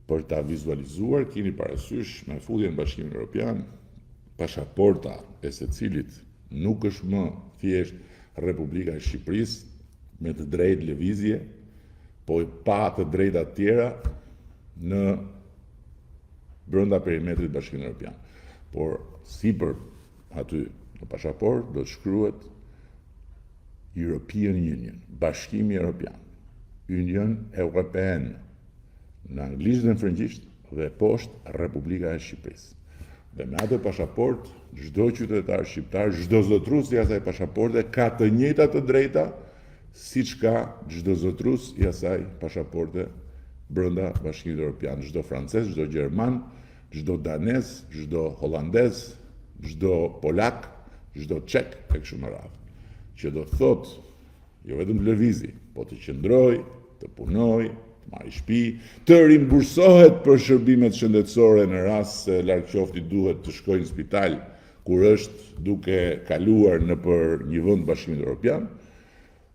për ta vizualizuar, keni parasysh me futjen në Bashkimin Evropian, pasaporta e secilit nuk është më thjesht Republika e Shqipërisë me të drejtë lëvizje, po pa të drejta tjera në brenda perimetrit Bashkimit Evropian. Por sipër aty në pasaport do të shkruhet European Union, Bashkimi Evropian, Union Européenne, në anglisht dhe në frëngjisht, dhe poshtë Republika e Shqipërisë. Dhe me atë pasaport, çdo qytetar shqiptar, çdo zotrues i asaj pasaporte ka të njëjtat të drejta siç ka çdo zotrues i asaj pasaporte brenda Bashkimit Evropian, çdo francez, çdo gjerman, çdo danez, çdo holandez, çdo polak, çdo çek e kështu me radhë. Që do thotë, jo vetëm të lëvizi, po të qëndroj, të punoj, të marrë shtëpi, të rimbursohet për shërbimet shëndetësore në rast se larg qofti duhet të shkojë në spital kur është duke kaluar nëpër një vend Bashkimit Evropian,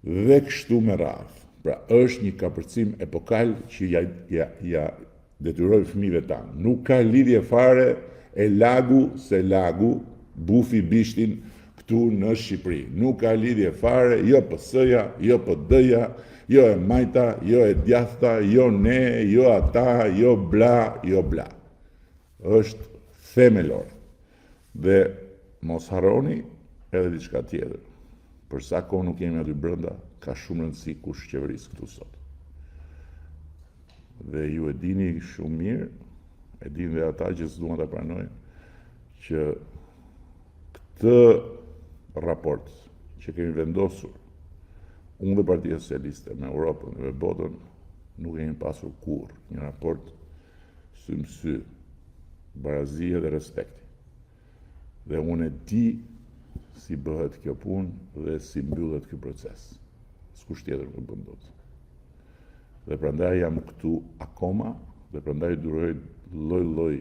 dhe kështu me radhë. Pra është një kapërcim epokal që ja detyroi fëmijëve tanë. Nuk ka lidhje fare e lagu se lagu bufi bishtin këtu në Shqipëri. Nuk ka lidhje fare, jo PS-ja, jo PD-ja, jo e majta, jo e djathta, jo ne, jo ata, jo bla, jo bla. Është themelore. Dhe mos harroni edhe diçka tjetër. Për sa kohë nuk jemi aty brenda, ka shumë rëndësi kush qeveris këtu sot. Dhe ju e dini shumë mirë, e dini dhe ata që s'duan ta pranojnë, që këtë raport që kemi vendosur, unë dhe Partia Socialiste me Europën dhe me botën, nuk kemi pasur kurrë një raport sy më sy, barazia dhe respekti. Dhe unë e di si bëhet kjo punë dhe si mbyllet ky proces. S'kush tjetër nuk bën dot. Dhe prandaj jam këtu akoma, dhe prandaj duroj lloj-lloj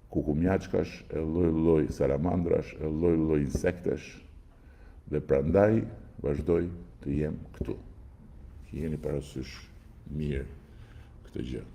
kukumjaçkash, e lloj-lloj salamandrash, e lloj-lloj insektesh, dhe prandaj vazhdoj të jem këtu. Jeni parasysh mirë këtë gjë.